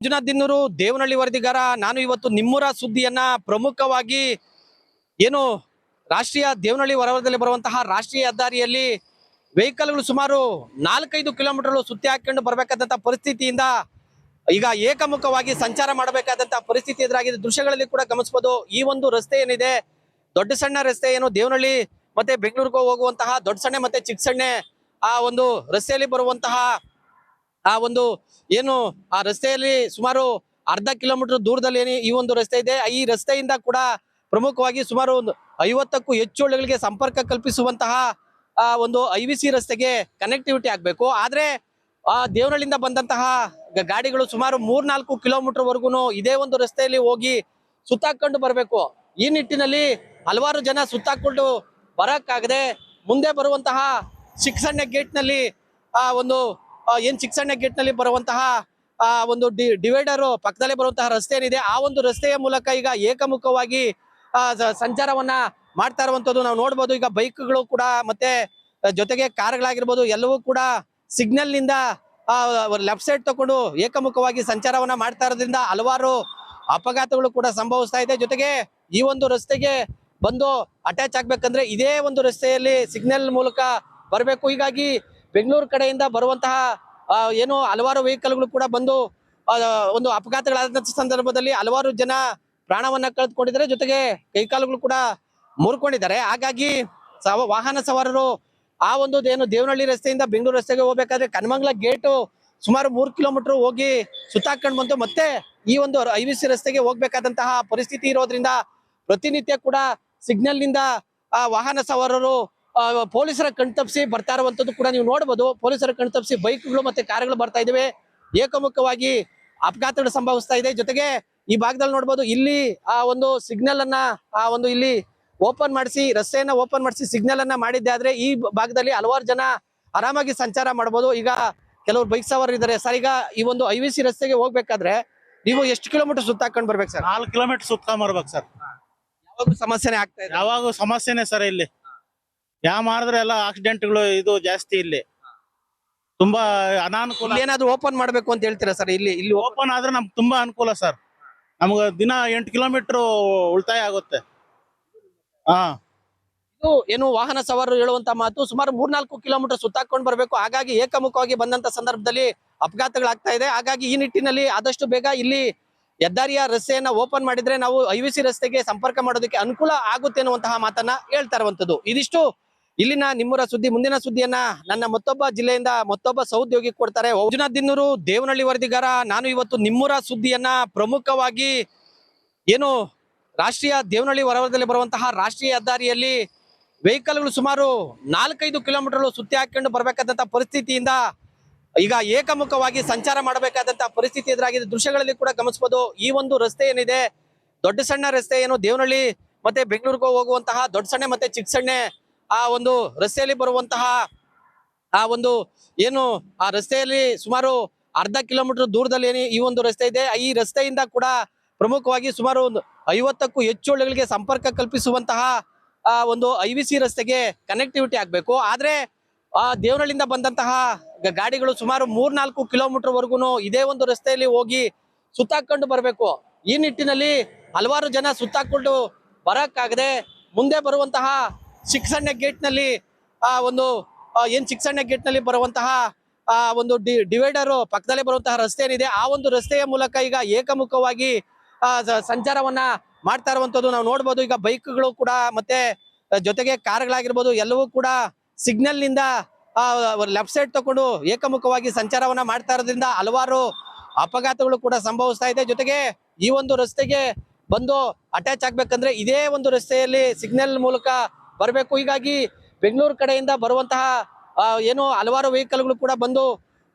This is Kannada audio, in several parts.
ಮಂಜುನಾಥ್ ದಿನ್ನೂರು ದೇವನಹಳ್ಳಿ ವರದಿಗಾರ. ನಾನು ಇವತ್ತು ನಿಮ್ಮೂರ ಸುದ್ದಿಯನ್ನ ಪ್ರಮುಖವಾಗಿ ಏನು ರಾಷ್ಟ್ರೀಯ ದೇವನಹಳ್ಳಿ ಹೊರವಲಯದಲ್ಲಿ ಬರುವಂತಹ ರಾಷ್ಟ್ರೀಯ ಹೆದ್ದಾರಿಯಲ್ಲಿ ವೆಹಿಕಲ್ಗಳು ಸುಮಾರು 4-5 ಕಿಲೋಮೀಟರ್ ಸುತ್ತಿ ಹಾಕೊಂಡು ಬರಬೇಕಾದಂತ ಪರಿಸ್ಥಿತಿಯಿಂದ ಈಗ ಏಕಮುಖವಾಗಿ ಸಂಚಾರ ಮಾಡಬೇಕಾದಂತ ಪರಿಸ್ಥಿತಿ ಎದುರಾಗಿದೆ. ದೃಶ್ಯಗಳಲ್ಲಿ ಕೂಡ ಗಮನಿಸಬಹುದು. ಈ ಒಂದು ರಸ್ತೆ ಏನಿದೆ, ದೊಡ್ಡ ಸಣ್ಣ ರಸ್ತೆ, ಏನು ದೇವನಹಳ್ಳಿ ಮತ್ತೆ ಬೆಂಗಳೂರಿಗೆ ಹೋಗುವಂತಹ ದೊಡ್ಡ ಸಣ್ಣ ಮತ್ತೆ ಚಿಕ್ಕ ಸಣ್ಣ ಆ ಒಂದು ರಸ್ತೆಯಲ್ಲಿ ಬರುವಂತಹ ಆ ಒಂದು ಏನು ಆ ರಸ್ತೆಯಲ್ಲಿ ಸುಮಾರು ಅರ್ಧ ಕಿಲೋಮೀಟರ್ ದೂರದಲ್ಲಿ ಈ ಒಂದು ರಸ್ತೆ ಇದೆ. ಈ ರಸ್ತೆಯಿಂದ ಕೂಡ ಪ್ರಮುಖವಾಗಿ ಸುಮಾರು 50ಕ್ಕೂ ಹೆಚ್ಚು ಹಳ್ಳಿಗಳಿಗೆ ಸಂಪರ್ಕ ಕಲ್ಪಿಸುವಂತಹ ಒಂದು IVC ರಸ್ತೆಗೆ ಕನೆಕ್ಟಿವಿಟಿ ಆಗ್ಬೇಕು. ಆದ್ರೆ ದೇವನಹಳ್ಳಿಯಿಂದ ಬಂದಂತಹ ಗಾಡಿಗಳು ಸುಮಾರು 3-4 ಕಿಲೋಮೀಟರ್ ವರ್ಗು ಇದೇ ಒಂದು ರಸ್ತೆಯಲ್ಲಿ ಹೋಗಿ ಸುತ್ತಾಕೊಂಡು ಬರಬೇಕು. ಈ ನಿಟ್ಟಿನಲ್ಲಿ ಹಲವಾರು ಜನ ಸುತ್ತಾಕೊಂಡು ಬರಕ್ಕಾಗದೆ ಮುಂದೆ ಬರುವಂತಹ ಚಿಕ್ಕಸಣ್ಣ ಗೇಟ್ ನಲ್ಲಿ ಚಿಕ್ಕಸಣ್ಣ ಗೇಟ್ ನಲ್ಲಿ ಬರುವಂತಹ ಒಂದು ಡಿವೈಡರ್ ಪಕ್ಕದಲ್ಲೇ ಬರುವಂತಹ ರಸ್ತೆ ಏನಿದೆ, ಆ ಒಂದು ರಸ್ತೆಯ ಮೂಲಕ ಈಗ ಏಕಮುಖವಾಗಿ ಸಂಚಾರವನ್ನ ಮಾಡ್ತಾ ಇರುವಂತದ್ದು ನಾವು ನೋಡ್ಬೋದು. ಈಗ ಬೈಕ್ಗಳು ಕೂಡ ಮತ್ತೆ ಜೊತೆಗೆ ಕಾರ್ಗಳಾಗಿರ್ಬೋದು ಎಲ್ಲವೂ ಕೂಡ ಸಿಗ್ನಲ್ ನಿಂದ ಲೆಫ್ಟ್ ಸೈಡ್ ತಗೊಂಡು ಏಕಮುಖವಾಗಿ ಸಂಚಾರವನ್ನ ಮಾಡ್ತಾ ಇರೋದ್ರಿಂದ ಹಲವಾರು ಅಪಘಾತಗಳು ಕೂಡ ಸಂಭವಿಸ್ತಾ ಇದೆ. ಜೊತೆಗೆ ಈ ಒಂದು ರಸ್ತೆಗೆ ಬಂದು ಅಟ್ಯಾಚ್ ಆಗ್ಬೇಕಂದ್ರೆ ಇದೇ ಒಂದು ರಸ್ತೆಯಲ್ಲಿ ಸಿಗ್ನಲ್ ಮೂಲಕ ಬರಬೇಕು. ಹೀಗಾಗಿ ಬೆಂಗಳೂರು ಕಡೆಯಿಂದ ಬರುವಂತಹ ಏನು ಹಲವಾರು ವೆಹಿಕಲ್ಗಳು ಕೂಡ ಬಂದು ಒಂದು ಅಪಘಾತಗಳಾದ ಸಂದರ್ಭದಲ್ಲಿ ಹಲವಾರು ಜನ ಪ್ರಾಣವನ್ನ ಕಳೆದುಕೊಂಡಿದ್ದಾರೆ, ಜೊತೆಗೆ ಕೈಕಾಲುಗಳು ಕೂಡ ಮುರ್ಕೊಂಡಿದ್ದಾರೆ. ಹಾಗಾಗಿ ವಾಹನ ಸವಾರರು ಆ ಒಂದು ಏನು ದೇವನಹಳ್ಳಿ ರಸ್ತೆಯಿಂದ ಬೆಂಗಳೂರು ರಸ್ತೆಗೆ ಹೋಗ್ಬೇಕಾದ್ರೆ ಕನಮಂಗಲ ಗೇಟು ಸುಮಾರು 3 ಕಿಲೋಮೀಟರ್ ಹೋಗಿ ಸುತ್ತಾಕೊಂಡು ಬಂದು ಮತ್ತೆ ಈ ಒಂದು IVC ರಸ್ತೆಗೆ ಹೋಗ್ಬೇಕಾದಂತಹ ಪರಿಸ್ಥಿತಿ ಇರೋದ್ರಿಂದ ಪ್ರತಿನಿತ್ಯ ಕೂಡ ಸಿಗ್ನಲ್ ನಿಂದ ವಾಹನ ಸವಾರರು ಪೊಲೀಸರ ಕಣ್ತಪ್ಪಿಸಿ ಬರ್ತಾ ಇರುವಂತದ್ದು ಕೂಡ ನೀವು ನೋಡಬಹುದು. ಪೊಲೀಸರ ಕಣ್ತಪ್ಪಿಸಿ ಬೈಕ್ಗಳು ಮತ್ತೆ ಕಾರುಗಳು ಬರ್ತಾ ಇದಾವೆ, ಏಕಮುಖವಾಗಿ ಅಪಘಾತಗಳು ಸಂಭವಿಸ್ತಾ ಇದೆ. ಜೊತೆಗೆ ಈ ಭಾಗದಲ್ಲಿ ನೋಡಬಹುದು, ಇಲ್ಲಿ ಆ ಒಂದು ಸಿಗ್ನಲ್ ಅನ್ನ ಇಲ್ಲಿ ಓಪನ್ ಮಾಡಿಸಿ ರಸ್ತೆಯನ್ನ ಓಪನ್ ಮಾಡಿಸಿ ಸಿಗ್ನಲ್ ಅನ್ನ ಮಾಡಿದ್ದೆ ಆದ್ರೆ ಈ ಭಾಗದಲ್ಲಿ ಹಲವಾರು ಜನ ಆರಾಮಾಗಿ ಸಂಚಾರ ಮಾಡಬಹುದು. ಈಗ ಕೆಲವರು ಬೈಕ್ ಸವಾರರು ಇದ್ದಾರೆ. ಸರ್, ಈಗ ಈ ಒಂದು IVC ರಸ್ತೆಗೆ ಹೋಗ್ಬೇಕಾದ್ರೆ ನೀವು ಎಷ್ಟು ಕಿಲೋಮೀಟರ್ ಸುತ್ತಾಕೊಂಡು ಬರ್ಬೇಕು ಸರ್? 4 ಕಿಲೋಮೀಟರ್ ಸುತ್ತಾಕೊಂಡ್ ಬರ್ಬೇಕು ಸರ್. ಯಾವಾಗೂ ಸಮಸ್ಯೆನೇ ಆಗ್ತಾ ಇದೆ? ಯಾವಾಗ ಸಮಸ್ಯೆನೆ ಸರ್. ಇಲ್ಲಿ ಯಾವ ಮಾಡಿದ್ರೆ ಎಲ್ಲ ಆಕ್ಸಿಡೆಂಟ್ಗಳು ಇದು ಜಾಸ್ತಿ. ಇಲ್ಲಿ ತುಂಬಾ ಅನಾನುಕೂಲ. ಏನಾದ್ರು ಓಪನ್ ಮಾಡ್ಬೇಕು ಅಂತ ಹೇಳ್ತೀರಾ ಸರ್? ಇಲ್ಲಿ ಓಪನ್ ಆದ್ರೆ ನಮ್ಗೆ ತುಂಬಾ ಅನುಕೂಲ ಸರ್. ನಮ್ಗೆ ದಿನ 8 ಕಿಲೋಮೀಟರ್ ಉಳಿತಾಯ ಆಗುತ್ತೆ. ಇದು ಏನು ವಾಹನ ಸವಾರರು ಹೇಳುವಂತ ಮಾತು, ಸುಮಾರು 3-4 ಕಿಲೋಮೀಟರ್ ಸುತ್ತಾಕೊಂಡು ಬರ್ಬೇಕು. ಹಾಗಾಗಿ ಏಕಮುಖವಾಗಿ ಬಂದಂತ ಸಂದರ್ಭದಲ್ಲಿ ಅಪಘಾತಗಳಾಗ್ತಾ ಇದೆ. ಹಾಗಾಗಿ ಈ ನಿಟ್ಟಿನಲ್ಲಿ ಆದಷ್ಟು ಬೇಗ ಇಲ್ಲಿ ಹೆದ್ದಾರಿಯ ರಸ್ತೆಯನ್ನ ಓಪನ್ ಮಾಡಿದ್ರೆ ನಾವು IVC ರಸ್ತೆಗೆ ಸಂಪರ್ಕ ಮಾಡೋದಕ್ಕೆ ಅನುಕೂಲ ಆಗುತ್ತೆ ಅನ್ನುವಂತಹ ಮಾತನ್ನ ಹೇಳ್ತಾ ಇರುವಂತದ್ದು. ಇದಿಷ್ಟು ಇಲ್ಲಿನ ನಿಮ್ಮೂರ ಸುದ್ದಿ. ಮುಂದಿನ ಸುದ್ದಿಯನ್ನ ನನ್ನ ಮತ್ತೊಬ್ಬ ಜಿಲ್ಲೆಯಿಂದ ಮತ್ತೊಬ್ಬ ಸಹೋದ್ಯೋಗಿ ಕೊಡ್ತಾರೆ. ಮಂಜುನಾಥ್ ದಿನ್ನೂರು ದೇವನಹಳ್ಳಿ ವರದಿಗಾರ. ನಾನು ಇವತ್ತು ನಿಮ್ಮೂರ ಸುದ್ದಿಯನ್ನ ಪ್ರಮುಖವಾಗಿ ಏನು ರಾಷ್ಟ್ರೀಯ ದೇವನಹಳ್ಳಿ ಹೊರವಲಯದಲ್ಲಿ ಬರುವಂತಹ ರಾಷ್ಟ್ರೀಯ ಹೆದ್ದಾರಿಯಲ್ಲಿ ವೆಹಿಕಲ್ಗಳು ಸುಮಾರು 4-5 ಕಿಲೋಮೀಟರ್ ಸುತ್ತಿ ಹಾಕೊಂಡು ಬರಬೇಕಾದಂತ ಪರಿಸ್ಥಿತಿಯಿಂದ ಈಗ ಏಕಮುಖವಾಗಿ ಸಂಚಾರ ಮಾಡಬೇಕಾದಂತ ಪರಿಸ್ಥಿತಿ ಎದುರಾಗಿದೆ. ದೃಶ್ಯಗಳಲ್ಲಿ ಕೂಡ ಗಮನಿಸಬಹುದು. ಈ ಒಂದು ರಸ್ತೆ ಏನಿದೆ, ದೊಡ್ಡ ಸಣ್ಣ ರಸ್ತೆ, ಏನು ದೇವನಹಳ್ಳಿ ಮತ್ತೆ ಬೆಂಗಳೂರಿಗೆ ಹೋಗುವಂತಹ ದೊಡ್ಡ ಸಣ್ಣ ಮತ್ತೆ ಚಿಕ್ಕ ಸಣ್ಣ ಆ ಒಂದು ರಸ್ತೆಯಲ್ಲಿ ಬರುವಂತಹ ಆ ಒಂದು ಏನು ಆ ರಸ್ತೆಯಲ್ಲಿ ಸುಮಾರು ಅರ್ಧ ಕಿಲೋಮೀಟರ್ ದೂರದಲ್ಲಿ ಈ ಒಂದು ರಸ್ತೆ ಇದೆ. ಈ ರಸ್ತೆಯಿಂದ ಕೂಡ ಪ್ರಮುಖವಾಗಿ ಸುಮಾರು 50ಕ್ಕೂ ಹೆಚ್ಚು ಹಳ್ಳಿಗಳಿಗೆ ಸಂಪರ್ಕ ಕಲ್ಪಿಸುವಂತಹ ಒಂದು IVC ರಸ್ತೆಗೆ ಕನೆಕ್ಟಿವಿಟಿ ಆಗ್ಬೇಕು. ಆದ್ರೆ ದೇವನಹಳ್ಳಿಯಿಂದ ಬಂದಂತಹ ಗಾಡಿಗಳು ಸುಮಾರು 3-4 ಕಿಲೋಮೀಟರ್ ವರ್ಗು ಇದೇ ಒಂದು ರಸ್ತೆಯಲ್ಲಿ ಹೋಗಿ ಸುತ್ತಾಕೊಂಡು ಬರಬೇಕು. ಈ ನಿಟ್ಟಿನಲ್ಲಿ ಹಲವಾರು ಜನ ಸುತ್ತಾಕೊಂಡು ಬರಕ್ಕಾಗದೆ ಮುಂದೆ ಬರುವಂತಹ ಚಿಕ್ಕಸಣ್ಣ ಗೇಟ್ ನಲ್ಲಿ ಚಿಕ್ಕಸಣ್ಣ ಗೇಟ್ ನಲ್ಲಿ ಬರುವಂತಹ ಒಂದು ಡಿವೈಡರ್ ಪಕ್ಕದಲ್ಲೇ ಬರುವಂತಹ ರಸ್ತೆ ಏನಿದೆ, ಆ ಒಂದು ರಸ್ತೆಯ ಮೂಲಕ ಈಗ ಏಕಮುಖವಾಗಿ ಸಂಚಾರವನ್ನ ಮಾಡ್ತಾ ಇರುವಂತದ್ದು ನಾವು ನೋಡ್ಬೋದು. ಈಗ ಬೈಕ್ಗಳು ಕೂಡ ಮತ್ತೆ ಜೊತೆಗೆ ಕಾರ್ಗಳಾಗಿರ್ಬೋದು ಎಲ್ಲವೂ ಕೂಡ ಸಿಗ್ನಲ್ ನಿಂದ ಲೆಫ್ಟ್ ಸೈಡ್ ತಗೊಂಡು ಏಕಮುಖವಾಗಿ ಸಂಚಾರವನ್ನ ಮಾಡ್ತಾ ಇರೋದ್ರಿಂದ ಹಲವಾರು ಅಪಘಾತಗಳು ಕೂಡ ಸಂಭವಿಸ್ತಾ ಇದೆ. ಜೊತೆಗೆ ಈ ಒಂದು ರಸ್ತೆಗೆ ಬಂದು ಅಟ್ಯಾಚ್ ಆಗ್ಬೇಕಂದ್ರೆ ಇದೇ ಒಂದು ರಸ್ತೆಯಲ್ಲಿ ಸಿಗ್ನಲ್ ಮೂಲಕ ಬರಬೇಕು. ಹೀಗಾಗಿ ಬೆಂಗಳೂರು ಕಡೆಯಿಂದ ಬರುವಂತಹ ಏನು ಹಲವಾರು ವೆಹಿಕಲ್ಗಳು ಕೂಡ ಬಂದು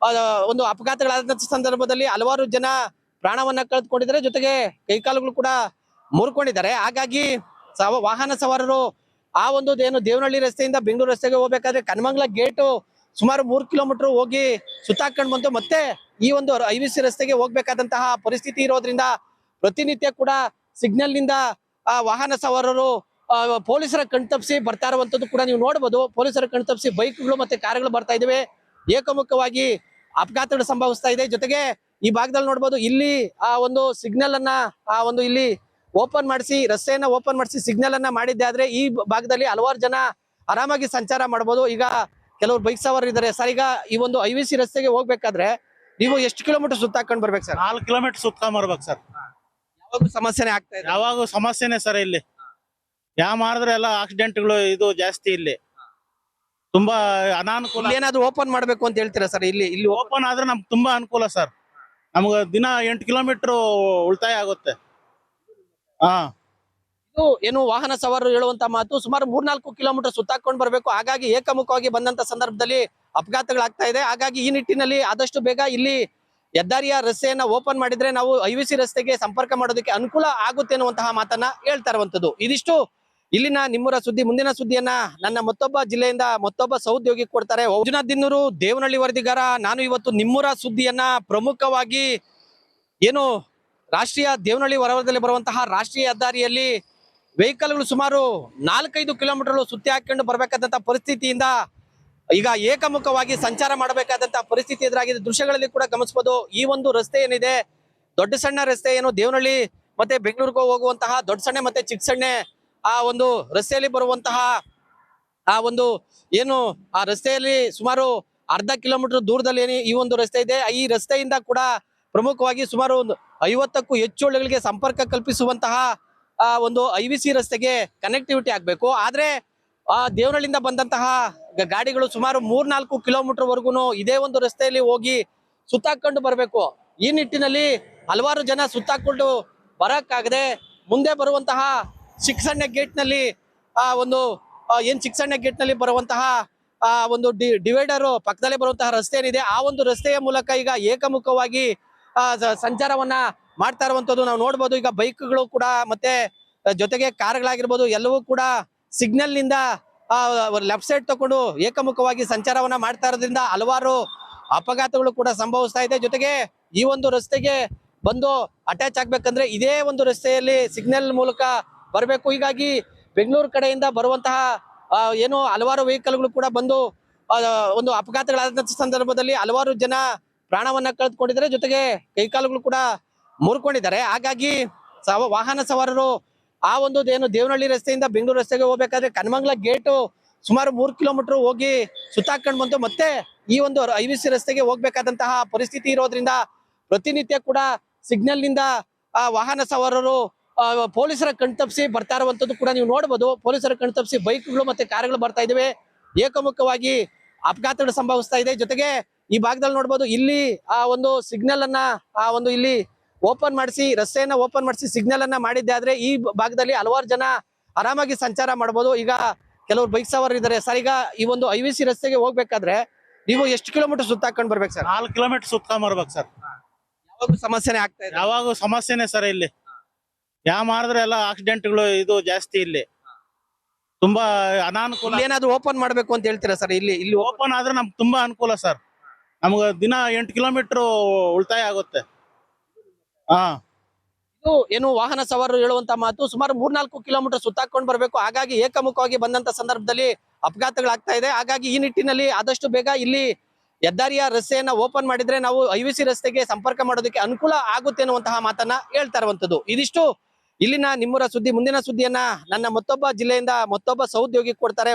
ಒಂದು ಅಪಘಾತಗಳಾದ ಸಂದರ್ಭದಲ್ಲಿ ಹಲವಾರು ಜನ ಪ್ರಾಣವನ್ನ ಕಳೆದುಕೊಂಡಿದ್ದಾರೆ, ಜೊತೆಗೆ ಕೈಕಾಲುಗಳು ಕೂಡ ಮುರ್ಕೊಂಡಿದ್ದಾರೆ. ಹಾಗಾಗಿ ವಾಹನ ಸವಾರರು ಆ ಒಂದು ಏನು ದೇವನಹಳ್ಳಿ ರಸ್ತೆಯಿಂದ ಬೆಂಗಳೂರು ರಸ್ತೆಗೆ ಹೋಗ್ಬೇಕಾದ್ರೆ ಕನಮಂಗಲ ಗೇಟು ಸುಮಾರು 3 ಕಿಲೋಮೀಟರ್ ಹೋಗಿ ಸುತ್ತಾಕೊಂಡು ಬಂದು ಮತ್ತೆ ಈ ಒಂದು IVC ರಸ್ತೆಗೆ ಹೋಗ್ಬೇಕಾದಂತಹ ಪರಿಸ್ಥಿತಿ ಇರೋದ್ರಿಂದ ಪ್ರತಿನಿತ್ಯ ಕೂಡ ಸಿಗ್ನಲ್ ನಿಂದ ವಾಹನ ಸವಾರರು ಪೊಲೀಸರ ಕಣ್ತಪ್ಪಿಸಿ ಬರ್ತಾ ಇರುವಂತದ್ದು ಕೂಡ ನೀವು ನೋಡಬಹುದು. ಪೊಲೀಸರ ಕಣ್ತಪ್ಪಿಸಿ ಬೈಕ್ಗಳು ಮತ್ತೆ ಕಾರುಗಳು ಬರ್ತಾ ಇದಾವೆ, ಏಕಮುಖವಾಗಿ ಅಪಘಾತಗಳು ಸಂಭವಿಸ್ತಾ ಇದೆ. ಜೊತೆಗೆ ಈ ಭಾಗದಲ್ಲಿ ನೋಡ್ಬೋದು ಇಲ್ಲಿ ಆ ಒಂದು ಸಿಗ್ನಲ್ ಅನ್ನ ಆ ಒಂದು ಇಲ್ಲಿ ಓಪನ್ ಮಾಡಿಸಿ ರಸ್ತೆಯನ್ನ ಓಪನ್ ಮಾಡಿಸಿ ಸಿಗ್ನಲ್ ಅನ್ನ ಮಾಡಿದ್ದೆ ಆದ್ರೆ ಈ ಭಾಗದಲ್ಲಿ ಹಲವಾರು ಜನ ಆರಾಮಾಗಿ ಸಂಚಾರ ಮಾಡಬಹುದು. ಈಗ ಕೆಲವರು ಬೈಕ್ ಸವಾರರು ಇದ್ದಾರೆ ಸರ್. ಈಗ ಈ ಒಂದು IVC ರಸ್ತೆಗೆ ಹೋಗ್ಬೇಕಾದ್ರೆ ನೀವು ಎಷ್ಟು ಕಿಲೋಮೀಟರ್ ಸುತ್ತಾಕೊಂಡು ಬರ್ಬೇಕು ಸರ್? 4 kilometre ಸುತ್ಕೊಂಬರ್ಬೇಕು sir. ಯಾವಾಗೂ ಸಮಸ್ಯೆನೆ ಆಗ್ತಾ ಇದೆ. ಯಾವಾಗ ಸಮಸ್ಯೆನೆ ಸರ್ ಇಲ್ಲಿ. ಯಾವ ಮಾಡಿದ್ರೆ ಎಲ್ಲ ಆಕ್ಸಿಡೆಂಟ್ಗಳು ಇದು ಜಾಸ್ತಿ ಇಲ್ಲಿ. ತುಂಬಾ ಅನಾನುಕೂಲ. ಇಲ್ಲಿ ಏನಾದ್ರು ಓಪನ್ ಮಾಡ್ಬೇಕು ಅಂತ ಹೇಳ್ತೀರಾ ಸರ್? ಇಲ್ಲಿ ಓಪನ್ ಆದ್ರೆ ನಮ್ಗೆ ತುಂಬಾ ಅನುಕೂಲ ಸರ್. ನಮ್ಗೆ ದಿನ 8 ಕಿಲೋಮೀಟರ್ ಉಳಿತಾಯ ಆಗುತ್ತೆ. ಹಾ, ಇದು ಏನು ವಾಹನ ಸವಾರರು ಹೇಳುವಂತ ಮಾತು. ಸುಮಾರು 3-4 ಕಿಲೋಮೀಟರ್ ಸುತ್ತಾಕೊಂಡು ಬರ್ಬೇಕು. ಹಾಗಾಗಿ ಏಕಮುಖವಾಗಿ ಬಂದಂತ ಸಂದರ್ಭದಲ್ಲಿ ಅಪಘಾತಗಳಾಗ್ತಾ ಇದೆ. ಹಾಗಾಗಿ ಈ ನಿಟ್ಟಿನಲ್ಲಿ ಆದಷ್ಟು ಬೇಗ ಇಲ್ಲಿ ಹೆದ್ದಾರಿಯ ರಸ್ತೆಯನ್ನ ಓಪನ್ ಮಾಡಿದ್ರೆ ನಾವು IVC ರಸ್ತೆಗೆ ಸಂಪರ್ಕ ಮಾಡೋದಕ್ಕೆ ಅನುಕೂಲ ಆಗುತ್ತೆ ಅನ್ನುವಂತಹ ಮಾತನ್ನ ಹೇಳ್ತಾ ಇರುವಂತದ್ದು. ಇದಿಷ್ಟು ಇಲ್ಲಿನ ನಿಮ್ಮೂರ ಸುದ್ದಿ. ಮುಂದಿನ ಸುದ್ದಿಯನ್ನ ನನ್ನ ಮತ್ತೊಬ್ಬ ಜಿಲ್ಲೆಯಿಂದ ಮತ್ತೊಬ್ಬ ಸಹೋದ್ಯೋಗಿ ಕೊಡ್ತಾರೆ. ಮಂಜುನಾಥ್ ದಿನ್ನೂರು, ದೇವನಹಳ್ಳಿ ವರದಿಗಾರ. ನಾನು ಇವತ್ತು ನಿಮ್ಮೂರ ಸುದ್ದಿಯನ್ನ ಪ್ರಮುಖವಾಗಿ ಏನು ರಾಷ್ಟ್ರೀಯ ದೇವನಹಳ್ಳಿ ಹೊರವಲಯದಲ್ಲಿ ಬರುವಂತಹ ರಾಷ್ಟ್ರೀಯ ಹೆದ್ದಾರಿಯಲ್ಲಿ ವೆಹಿಕಲ್ಗಳು ಸುಮಾರು 4-5 ಕಿಲೋಮೀಟರ್ ಸುತ್ತಿ ಹಾಕೊಂಡು ಬರ್ಬೇಕಾದಂತ ಪರಿಸ್ಥಿತಿಯಿಂದ ಈಗ ಏಕಮುಖವಾಗಿ ಸಂಚಾರ ಮಾಡಬೇಕಾದಂತಹ ಪರಿಸ್ಥಿತಿ ಎದುರಾಗಿದೆ. ದೃಶ್ಯಗಳಲ್ಲಿ ಕೂಡ ಗಮನಿಸಬಹುದು. ಈ ಒಂದು ರಸ್ತೆ ಏನಿದೆ, ದೊಡ್ಡ ಸಣ್ಣ ರಸ್ತೆ, ಏನು ದೇವನಹಳ್ಳಿ ಮತ್ತೆ ಬೆಂಗಳೂರಿಗೆ ಹೋಗುವಂತಹ ದೊಡ್ಡ ಸಣ್ಣ ಮತ್ತೆ ಚಿಕ್ಕ ಸಣ್ಣ ಆ ಒಂದು ರಸ್ತೆಯಲ್ಲಿ ಬರುವಂತಹ ಆ ಒಂದು ಏನು ಆ ರಸ್ತೆಯಲ್ಲಿ ಸುಮಾರು ಅರ್ಧ ಕಿಲೋಮೀಟರ್ ದೂರದಲ್ಲಿ ಈ ಒಂದು ರಸ್ತೆ ಇದೆ. ಈ ರಸ್ತೆಯಿಂದ ಕೂಡ ಪ್ರಮುಖವಾಗಿ ಸುಮಾರು 50ಕ್ಕೂ ಹೆಚ್ಚು ಹಳ್ಳಿಗಳಿಗೆ ಸಂಪರ್ಕ ಕಲ್ಪಿಸುವಂತಹ ಆ ಒಂದು IVC ರಸ್ತೆಗೆ ಕನೆಕ್ಟಿವಿಟಿ ಆಗ್ಬೇಕು. ಆದ್ರೆ ಆ ದೇವನಹಳ್ಳಿಯಿಂದ ಬಂದಂತಹ ಗಾಡಿಗಳು ಸುಮಾರು 3-4 ಕಿಲೋಮೀಟರ್ ವರ್ಗುನು ಇದೇ ಒಂದು ರಸ್ತೆಯಲ್ಲಿ ಹೋಗಿ ಸುತ್ತಾಕೊಂಡು ಬರ್ಬೇಕು. ಈ ನಿಟ್ಟಿನಲ್ಲಿ ಹಲವಾರು ಜನ ಸುತ್ತಾಕೊಂಡು ಬರಕ್ಕಾಗದೆ ಮುಂದೆ ಬರುವಂತಹ ಚಿಕ್ಕಸಣ್ಣ ಗೇಟ್ ನಲ್ಲಿ ಆ ಒಂದು ಚಿಕ್ಕಸಣ್ಣ ಗೇಟ್ ನಲ್ಲಿ ಬರುವಂತಹ ಆ ಒಂದು ಡಿವೈಡರ್ ಪಕ್ಕದಲ್ಲೇ ಬರುವಂತಹ ರಸ್ತೆ ಏನಿದೆ, ಆ ಒಂದು ರಸ್ತೆಯ ಮೂಲಕ ಈಗ ಏಕಮುಖವಾಗಿ ಸಂಚಾರವನ್ನ ಮಾಡ್ತಾ ಇರುವಂತದ್ದು ನಾವು ನೋಡ್ಬೋದು. ಈಗ ಬೈಕ್ಗಳು ಕೂಡ ಮತ್ತೆ ಜೊತೆಗೆ ಕಾರ್ಗಳಾಗಿರ್ಬೋದು ಎಲ್ಲವೂ ಕೂಡ ಸಿಗ್ನಲ್ ನಿಂದ ಲೆಫ್ಟ್ ಸೈಡ್ ತಗೊಂಡು ಏಕಮುಖವಾಗಿ ಸಂಚಾರವನ್ನ ಮಾಡ್ತಾ ಇರೋದ್ರಿಂದ ಹಲವಾರು ಅಪಘಾತಗಳು ಕೂಡ ಸಂಭವಿಸ್ತಾ ಇದೆ. ಜೊತೆಗೆ ಈ ಒಂದು ರಸ್ತೆಗೆ ಬಂದು ಅಟ್ಯಾಚ್ ಆಗ್ಬೇಕಂದ್ರೆ ಇದೇ ಒಂದು ರಸ್ತೆಯಲ್ಲಿ ಸಿಗ್ನಲ್ ಮೂಲಕ ಬರಬೇಕು. ಹೀಗಾಗಿ ಬೆಂಗಳೂರು ಕಡೆಯಿಂದ ಬರುವಂತಹ ಏನು ಹಲವಾರು ವೆಹಿಕಲ್ಗಳು ಕೂಡ ಬಂದು ಒಂದು ಅಪಘಾತಗಳಾದಂತ ಸಂದರ್ಭದಲ್ಲಿ ಹಲವಾರು ಜನ ಪ್ರಾಣವನ್ನ ಕಳೆದುಕೊಂಡಿದ್ದಾರೆ. ಜೊತೆಗೆ ಕೈಕಾಲುಗಳು ಕೂಡ ಮುರ್ಕೊಂಡಿದ್ದಾರೆ. ಹಾಗಾಗಿ ವಾಹನ ಸವಾರರು ಆ ಒಂದು ಏನು ದೇವನಹಳ್ಳಿ ರಸ್ತೆಯಿಂದ ಬೆಂಗಳೂರು ರಸ್ತೆಗೆ ಹೋಗ್ಬೇಕಾದ್ರೆ ಕನಮಂಗಲ ಗೇಟು ಸುಮಾರು 3 ಕಿಲೋಮೀಟರ್ ಹೋಗಿ ಸುತ್ತಾಕೊಂಡು ಬಂತು ಮತ್ತೆ ಈ ಒಂದು IVC ರಸ್ತೆಗೆ ಹೋಗ್ಬೇಕಾದಂತಹ ಪರಿಸ್ಥಿತಿ ಇರೋದ್ರಿಂದ ಪ್ರತಿನಿತ್ಯ ಕೂಡ ಸಿಗ್ನಲ್ ನಿಂದ ವಾಹನ ಸವಾರರು ಪೊಲೀಸರ ಕಣ್ತಪ್ಪಿಸಿ ಬರ್ತಾ ಇರುವಂತದ್ದು ಕೂಡ ನೀವು ನೋಡಬಹುದು. ಪೊಲೀಸರ ಕಣ್ತಪ್ಪಿಸಿ ಬೈಕ್ಗಳು ಮತ್ತೆ ಕಾರುಗಳು ಬರ್ತಾ ಇದಾವೆ. ಏಕಮುಖವಾಗಿ ಅಪಘಾತಗಳು ಸಂಭವಿಸ್ತಾ ಇದೆ. ಜೊತೆಗೆ ಈ ಭಾಗದಲ್ಲಿ ನೋಡಬಹುದು ಇಲ್ಲಿ ಆ ಒಂದು ಸಿಗ್ನಲ್ ಅನ್ನ ಆ ಒಂದು ಇಲ್ಲಿ ಓಪನ್ ಮಾಡಿಸಿ ರಸ್ತೆಯನ್ನ ಓಪನ್ ಮಾಡಿಸಿ ಸಿಗ್ನಲ್ ಅನ್ನ ಮಾಡಿದ್ದೆ ಆದ್ರೆ ಈ ಭಾಗದಲ್ಲಿ ಹಲವಾರು ಜನ ಆರಾಮಾಗಿ ಸಂಚಾರ ಮಾಡಬಹುದು. ಈಗ ಕೆಲವರು ಬೈಕ್ ಸವಾರರು ಇದ್ದಾರೆ ಸರ್. ಈಗ ಈ ಒಂದು IVC ರಸ್ತೆಗೆ ಹೋಗ್ಬೇಕಾದ್ರೆ ನೀವು ಎಷ್ಟು ಕಿಲೋಮೀಟರ್ ಸುತ್ತಾಕೊಂಡು ಬರ್ಬೇಕು ಸರ್? 4 kilometre ಸುತ್ಕೊಂಬರ್ಬೇಕು sir. ಯಾವಾಗೂ ಸಮಸ್ಯೆನೆ ಆಗ್ತಾ ಇದೆ. ಯಾವಾಗ ಸಮಸ್ಯೆನೆ ಸರ್ ಇಲ್ಲಿ. ಯಾವ ಮಾಡಿದ್ರೆ ಎಲ್ಲ ಆಕ್ಸಿಡೆಂಟ್ಗಳು ಇದು ಜಾಸ್ತಿ ಇಲ್ಲಿ. ತುಂಬಾ ಅನಾನುಕೂಲ. ಇಲ್ಲಿ ಏನಾದ್ರು ಓಪನ್ ಮಾಡ್ಬೇಕು ಅಂತ ಹೇಳ್ತೀರಾ ಸರ್? ಇಲ್ಲಿ ಓಪನ್ ಆದ್ರೆ ನಮ್ಗೆ ತುಂಬಾ ಅನುಕೂಲ ಸರ್. ನಮ್ಗೆ ದಿನ 8 ಕಿಲೋಮೀಟರ್ ಉಳಿತಾಯ ಆಗುತ್ತೆ. ಹಾ, ಇದು ಏನು ವಾಹನ ಸವಾರರು ಹೇಳುವಂತ ಮಾತು. ಸುಮಾರು 3-4 ಕಿಲೋಮೀಟರ್ ಸುತ್ತಾಕೊಂಡು ಬರ್ಬೇಕು. ಹಾಗಾಗಿ ಏಕಮುಖವಾಗಿ ಬಂದಂತ ಸಂದರ್ಭದಲ್ಲಿ ಅಪಘಾತಗಳಾಗ್ತಾ ಇದೆ. ಹಾಗಾಗಿ ಈ ನಿಟ್ಟಿನಲ್ಲಿ ಆದಷ್ಟು ಬೇಗ ಇಲ್ಲಿ ಹೆದ್ದಾರಿಯ ರಸ್ತೆಯನ್ನ ಓಪನ್ ಮಾಡಿದ್ರೆ ನಾವು IVC ರಸ್ತೆಗೆ ಸಂಪರ್ಕ ಮಾಡೋದಕ್ಕೆ ಅನುಕೂಲ ಆಗುತ್ತೆ ಅನ್ನುವಂತಹ ಮಾತನ್ನ ಹೇಳ್ತಾ ಇರುವಂತದ್ದು. ಇದಿಷ್ಟು ಇಲ್ಲಿನ ನಿಮ್ಮೂರ ಸುದ್ದಿ. ಮುಂದಿನ ಸುದ್ದಿಯನ್ನ ನನ್ನ ಮತ್ತೊಬ್ಬ ಜಿಲ್ಲೆಯಿಂದ ಮತ್ತೊಬ್ಬ ಸಹೋದ್ಯೋಗಿ ಕೊಡ್ತಾರೆ.